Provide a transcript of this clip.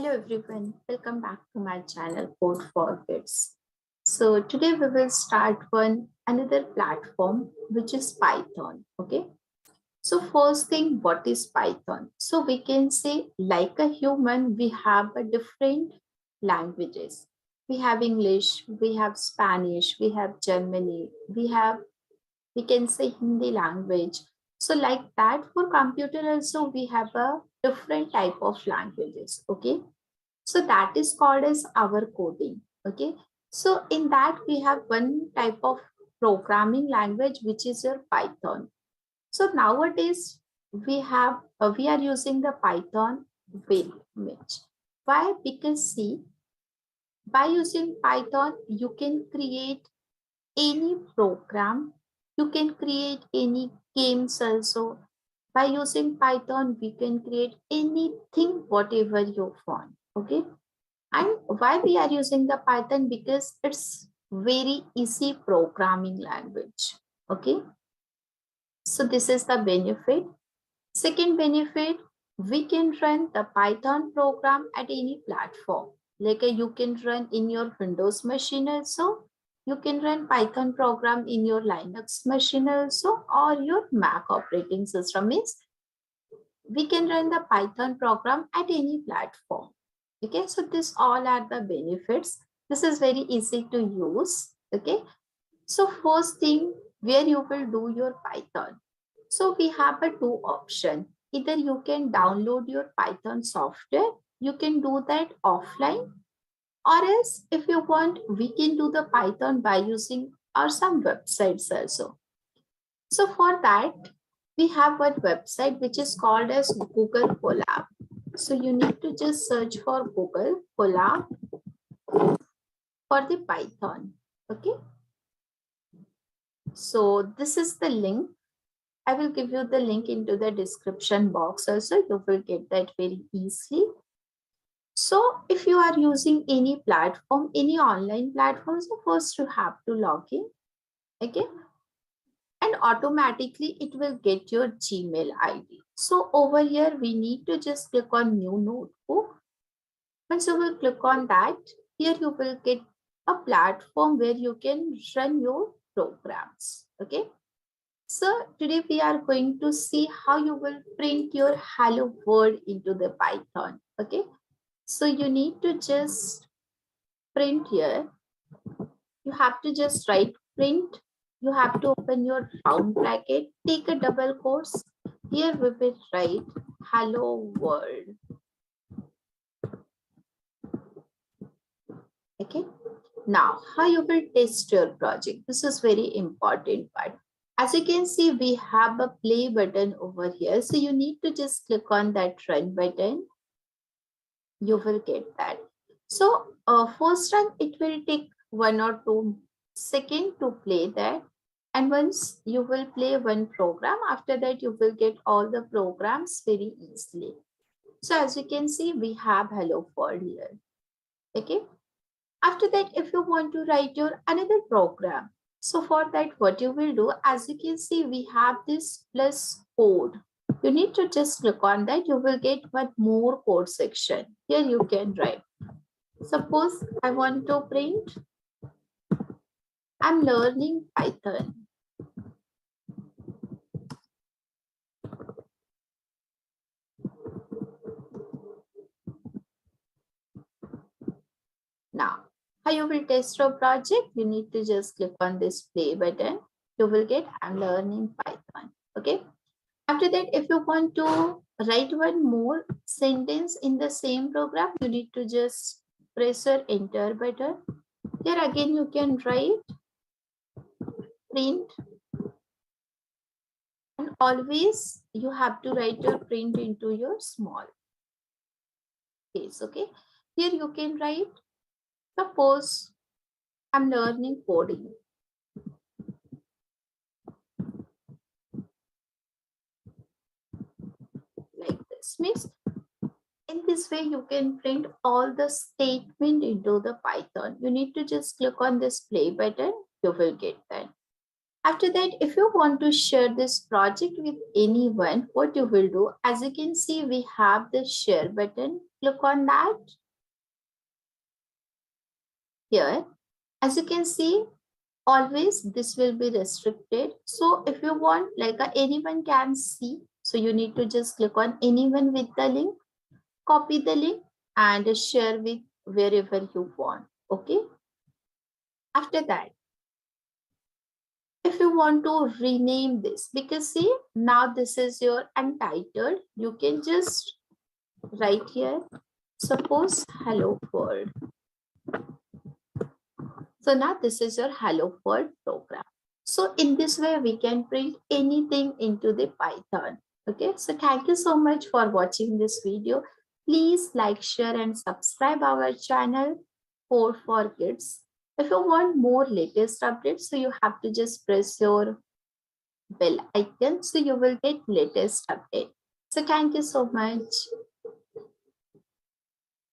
Hello everyone, welcome back to my channel Code for Kids. So today we will start one another platform which is Python. Okay. So first thing, what is Python? So we can say like a human, we have a different languages. We have English, we have Spanish, we have Germany, we can say Hindi language. So like that for computer also we have a different type of languages. Okay, so that is called as our coding. Okay, so in that we have one type of programming language which is your Python. So nowadays we are using the Python very much. Why? Because see, by using Python you can create any program, you can create any games also. By using Python we can create anything whatever you want. Okay, and why we are using the Python? Because it's very easy programming language. Okay, so this is the benefit. Second benefit, we can run the Python program at any platform. Like you can run in your Windows machine also. You can run Python program in your Linux machine also, or your Mac operating system. Means we can run the Python program at any platform. Okay, so this all are the benefits. This is very easy to use. Okay, so first thing, where you will do your Python. So we have a two option. Either you can download your Python software, you can do that offline, or else if you want, we can do the Python by using or some websites also. So for that, we have one website which is called as Google Colab. So you need to just search for Google Colab for the Python. Okay. So this is the link. I will give you the link into the description box also. You will get that very easily. So if you are using any platform, any online platform, so first you have to log in. Okay. And automatically it will get your Gmail ID. So over here, we need to just click on new notebook. Once you will click on that, here you will get a platform where you can run your programs. Okay. So today we are going to see how you will print your hello world into the Python. Okay. So you need to just print here. You have to just write print. You have to open your round bracket, take a double quotes. Here we will write hello world. Okay. Now, how you will test your project? This is very important part. As you can see, we have a play button over here. So you need to just click on that run button. You will get that. So first run, it will take 1 or 2 seconds to play that. And once you will play one program, after that you will get all the programs very easily. So as you can see, we have hello world here. Okay. After that, if you want to write your another program, so for that, what you will do, as you can see, we have this plus code. You need to just click on that. You will get one more code section. Here you can write. Suppose I want to print, I'm learning Python. Now, how you will test your project? You need to just click on this play button. You will get I'm learning Python. Okay. After that, if you want to write one more sentence in the same program, you need to just press your enter button. Here again, you can write print, and always you have to write your print into your small case. Okay. Here you can write, suppose I'm learning coding. Like this means in this way you can print all the statement into the Python. You need to just click on this play button. You will get that. After that, if you want to share this project with anyone, what you will do, as you can see, we have the share button. Click on that here. As you can see, always this will be restricted. So if you want, like anyone can see, so you need to just click on anyone with the link, copy the link and share with wherever you want. Okay. After that, if you want to rename this, because see, now this is your untitled, you can just write here, suppose hello world. So now this is your hello world program. So in this way, we can print anything into the Python. Okay, so thank you so much for watching this video. Please like, share and subscribe our channel Code for Kids. If you want more latest updates, so you have to just press your bell icon so you will get latest update. So thank you so much.